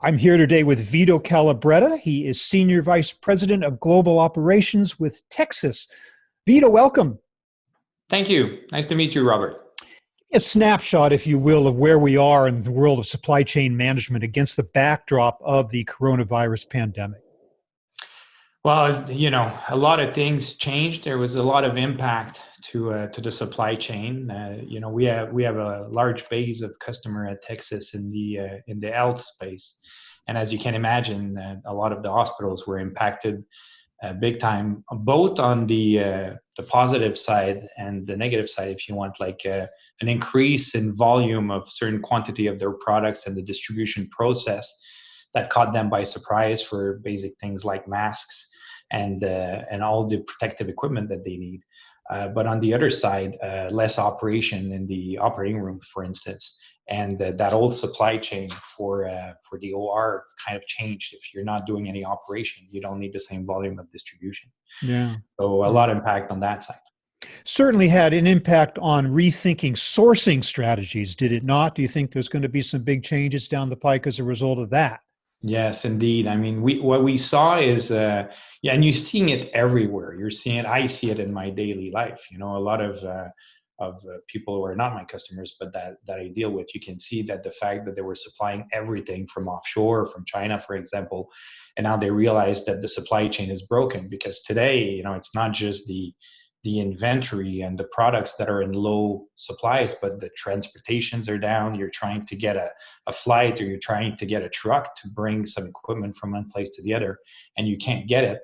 I'm here today with Vito Calabretta. He is Senior Vice President of Global Operations with Tecsys. Vito, welcome. Thank you. Nice to meet you, Robert. Give me a snapshot, if you will, of where we are in the world of supply chain management against the backdrop of the coronavirus pandemic. Well, a lot of things changed. There was a lot of impact to the supply chain. We have a large base of customer at Tecsys in the health space, and as you can imagine, a lot of the hospitals were impacted big time, both on the positive side and the negative side, if you want, like an increase in volume of certain quantity of their products and the distribution process that caught them by surprise for basic things like masks and all the protective equipment that they need. But on the other side, less operation in the operating room, for instance, and that old supply chain for the OR kind of changed. If you're not doing any operation, you don't need the same volume of distribution. Yeah. So a lot of impact on that side. Certainly had an impact on rethinking sourcing strategies, did it not? Do you think there's going to be some big changes down the pike as a result of that? Yes, indeed. I mean, what we saw is, and you're seeing it everywhere. You're seeing it. I see it in my daily life. A lot of people who are not my customers, but that I deal with, you can see that the fact that they were supplying everything from offshore, from China, for example, and now they realize that the supply chain is broken because today, it's not just the inventory and the products that are in low supplies, but the transportations are down. You're trying to get a flight, or you're trying to get a truck to bring some equipment from one place to the other, and you can't get it.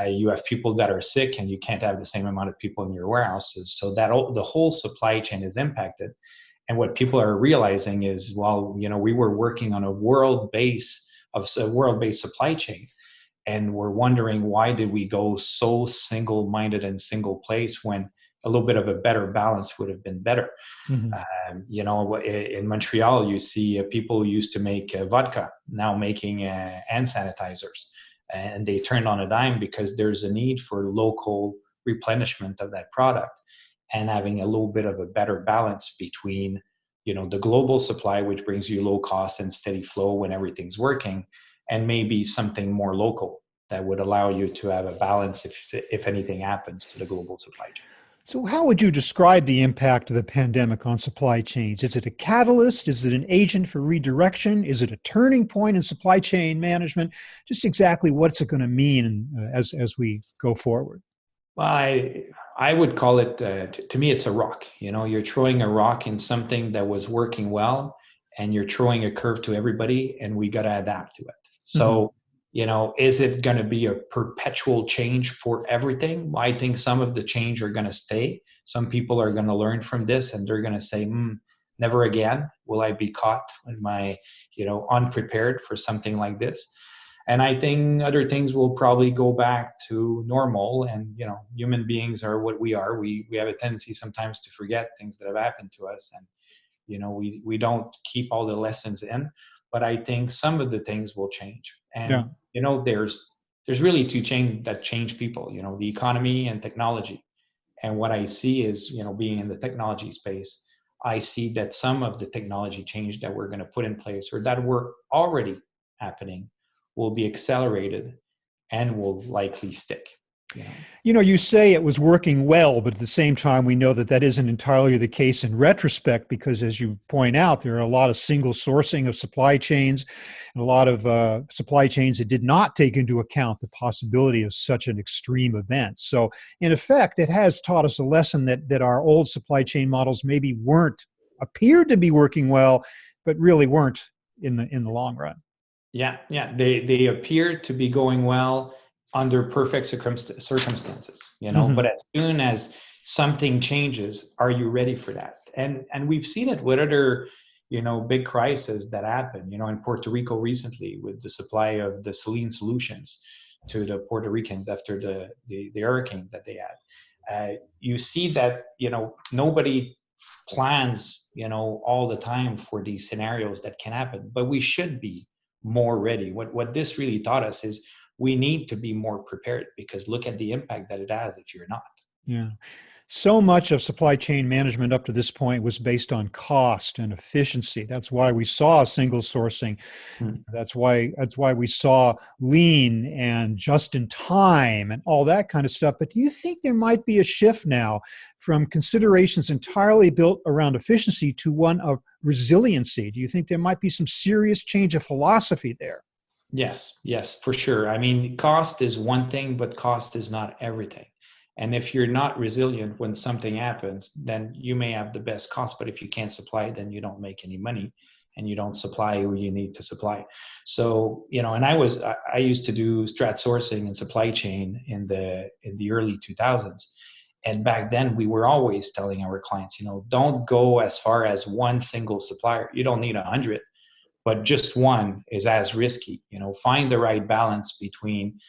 You have people that are sick, and you can't have the same amount of people in your warehouses. So that the whole supply chain is impacted. And what people are realizing is, well, we were working on a world-based supply chain, and we're wondering, why did we go so single-minded and single place when a little bit of a better balance would have been better? Mm-hmm. In Montreal, you see people who used to make vodka now making hand sanitizers, and they turned on a dime because there's a need for local replenishment of that product and having a little bit of a better balance between, the global supply, which brings you low cost and steady flow when everything's working, and maybe something more local that would allow you to have a balance if anything happens to the global supply chain. So how would you describe the impact of the pandemic on supply chains? Is it a catalyst? Is it an agent for redirection? Is it a turning point in supply chain management? Just exactly what's it going to mean as we go forward? Well, I would call it, to me, it's a rock. You're throwing a rock in something that was working well, and you're throwing a curve to everybody, and we got to adapt to it. So, is it going to be a perpetual change for everything? Well, I think some of the change are going to stay. Some people are going to learn from this, and they're going to say, never again will I be caught in my, unprepared for something like this. And I think other things will probably go back to normal. And, human beings are what we are. We have a tendency sometimes to forget things that have happened to us. And, we don't keep all the lessons in. But I think some of the things will change. And, there's really two change that change people, the economy and technology. And what I see is, being in the technology space, I see that some of the technology change that we're going to put in place, or that were already happening, will be accelerated and will likely stick. You say it was working well, but at the same time, we know that isn't entirely the case in retrospect, because as you point out, there are a lot of single sourcing of supply chains and a lot of supply chains that did not take into account the possibility of such an extreme event. So in effect, it has taught us a lesson that our old supply chain models maybe appeared to be working well, but really weren't in the long run. Yeah. They appear to be going well under perfect circumstances, Mm-hmm. But as soon as something changes, are you ready for that? And we've seen it with other, big crises that happen, in Puerto Rico recently with the supply of the saline solutions to the Puerto Ricans after the hurricane that they had. You see that, nobody plans, all the time for these scenarios that can happen, but we should be more ready. What this really taught us is we need to be more prepared, because look at the impact that it has if you're not. Yeah. So much of supply chain management up to this point was based on cost and efficiency. That's why we saw single sourcing. Mm. That's why we saw lean and just in time and all that kind of stuff. But do you think there might be a shift now from considerations entirely built around efficiency to one of resiliency? Do you think there might be some serious change of philosophy there? Yes, yes, for sure. I mean, cost is one thing, but cost is not everything. And if you're not resilient when something happens, then you may have the best cost, but if you can't supply, then you don't make any money and you don't supply who you need to supply. So, and I used to do strat sourcing and supply chain in the early 2000s. And back then we were always telling our clients, don't go as far as one single supplier. You don't need 100, but just one is as risky. Find the right balance between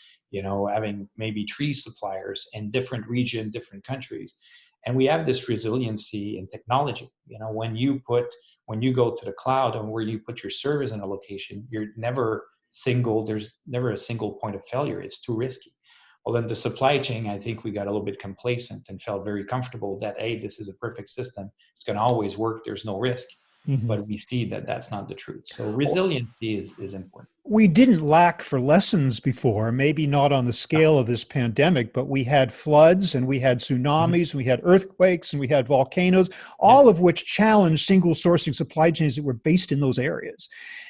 having maybe 3 suppliers in different region, different countries. And we have this resiliency in technology. When you go to the cloud and where you put your servers in a location, there's never a single point of failure. It's too risky. Well, in the supply chain, I think we got a little bit complacent and felt very comfortable that, hey, this is a perfect system. It's going to always work. There's no risk. Mhm. But we see that that's not the truth. So resiliency is important. We didn't lack for lessons before, maybe not on the scale of this pandemic, but we had floods and we had tsunamis, and we had earthquakes and we had volcanoes, all of which challenged single sourcing supply chains that were based in those areas.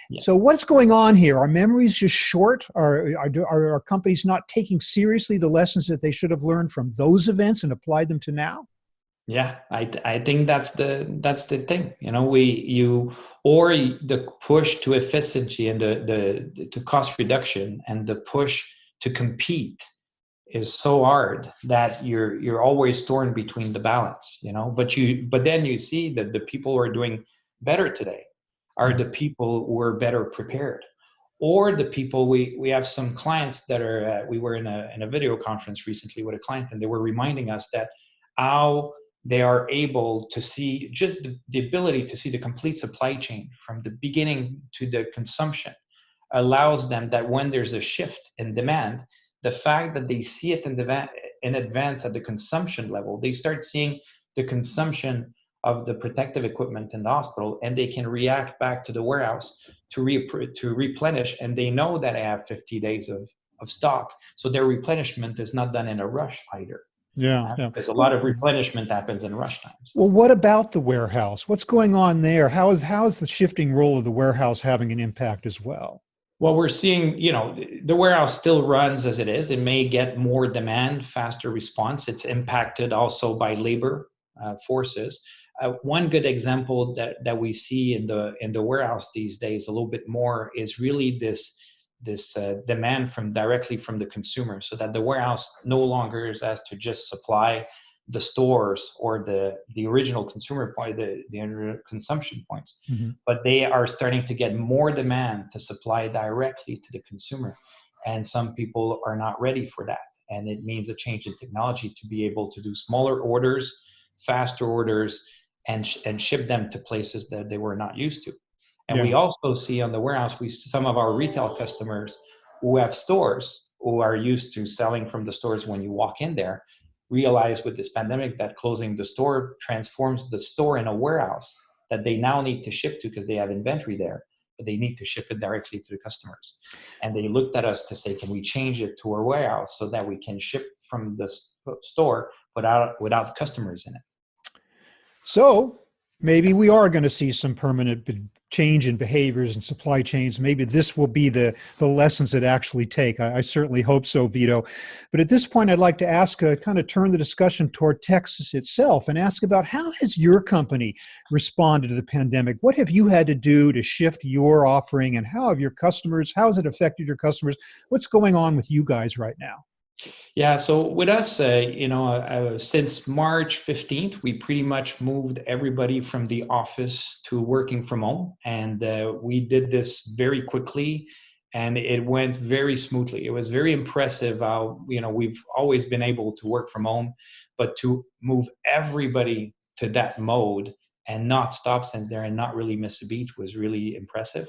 Yeah. So what's going on here? Are memories just short? Are companies not taking seriously the lessons that they should have learned from those events and applied them to now? Yeah, I think that's the thing. The push to efficiency and the to cost reduction and the push to compete is so hard that you're always torn between the balance. But then you see that the people who are doing better today are the people who are better prepared, or the people we have some clients that are. We were in a video conference recently with a client, and they were reminding us that how they are able to see just the ability to see the complete supply chain from the beginning to the consumption allows them that when there's a shift in demand, the fact that they see it in advance at the consumption level, they start seeing the consumption of the protective equipment in the hospital, and they can react back to the warehouse to replenish, and they know that I have 50 days of stock. So their replenishment is not done in a rush either. Yeah. Because a lot of replenishment happens in rush times. Well, what about the warehouse? What's going on there? How is the shifting role of the warehouse having an impact as well? Well, we're seeing, the warehouse still runs as it is. It may get more demand, faster response. It's impacted also by labor forces. One good example that we see in the warehouse these days a little bit more is really this demand directly from the consumer, so that the warehouse no longer has to just supply the stores or the original consumer point, the consumption points, but they are starting to get more demand to supply directly to the consumer, and some people are not ready for that, and it means a change in technology to be able to do smaller orders, faster orders, and ship them to places that they were not used to. And we also see on the warehouse, some of our retail customers who have stores who are used to selling from the stores when you walk in there, realize with this pandemic that closing the store transforms the store in a warehouse that they now need to ship to because they have inventory there, but they need to ship it directly to the customers. And they looked at us to say, can we change it to a warehouse so that we can ship from the store without customers in it? So maybe we are going to see some permanent change in behaviors and supply chains. Maybe this will be the lessons that actually take. I certainly hope so, Vito. But at this point, I'd like to ask, kind of turn the discussion toward Tecsys itself and ask about how has your company responded to the pandemic? What have you had to do to shift your offering, and how has it affected your customers? What's going on with you guys right now? Yeah, so with us, since March 15th, we pretty much moved everybody from the office to working from home. And we did this very quickly, and it went very smoothly. It was very impressive how, we've always been able to work from home, but to move everybody to that mode and not stop since there and not really miss a beat was really impressive.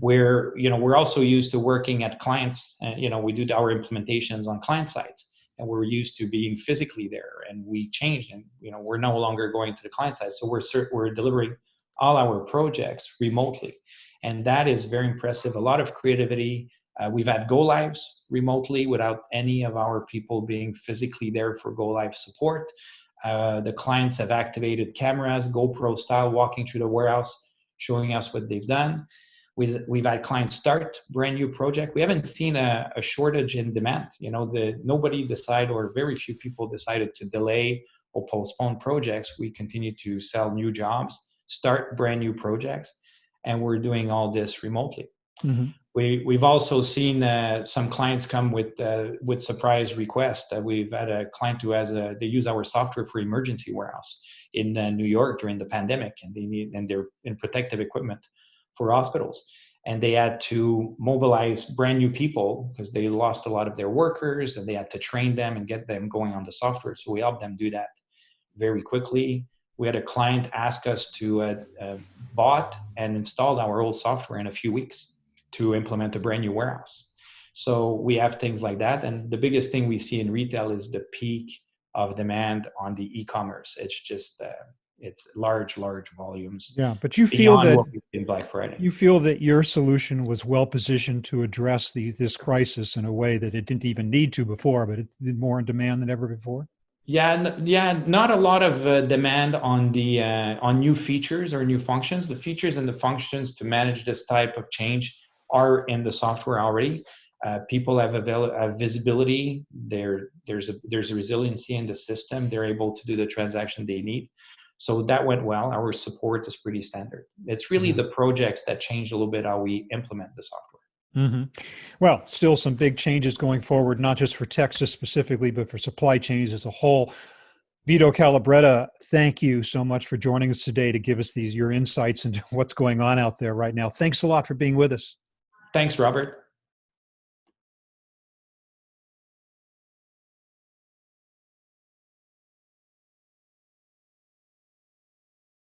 Where we're also used to working at clients, we do our implementations on client sites, and we're used to being physically there, and we changed, and we're no longer going to the client side, so we're delivering all our projects remotely, and that is very impressive. A lot of creativity. We've had go lives remotely without any of our people being physically there for go live support. The clients have activated cameras, GoPro style, walking through the warehouse, showing us what they've done. We've had clients start brand new project. We haven't seen a shortage in demand. Nobody decided, or very few people decided to delay or postpone projects. We continue to sell new jobs, start brand new projects, and we're doing all this remotely. Mm-hmm. We've also seen some clients come with surprise requests. We've had a client who they use our software for emergency warehouse in New York during the pandemic, and they're in protective equipment for hospitals, and they had to mobilize brand new people because they lost a lot of their workers, and they had to train them and get them going on the software. So we helped them do that very quickly. We had a client ask us to bought and installed our old software in a few weeks to implement a brand new warehouse. So we have things like that. And the biggest thing we see in retail is the peak of demand on the e-commerce. It's just, it's large volumes. Yeah, but you feel that what we did in Black Friday. You feel that your solution was well positioned to address this crisis in a way that it didn't even need to before, but it did more in demand than ever before? Yeah, not a lot of demand on the on new features or new functions. The features and the functions to manage this type of change are in the software already. People have visibility. There's a resiliency in the system. They're able to do the transaction they need. So that went well. Our support is pretty standard. It's really the projects that changed a little bit how we implement the software. Mm-hmm. Well, still some big changes going forward, not just for Tecsys specifically, but for supply chains as a whole. Vito Calabretta, thank you so much for joining us today to give us your insights into what's going on out there right now. Thanks a lot for being with us. Thanks, Robert.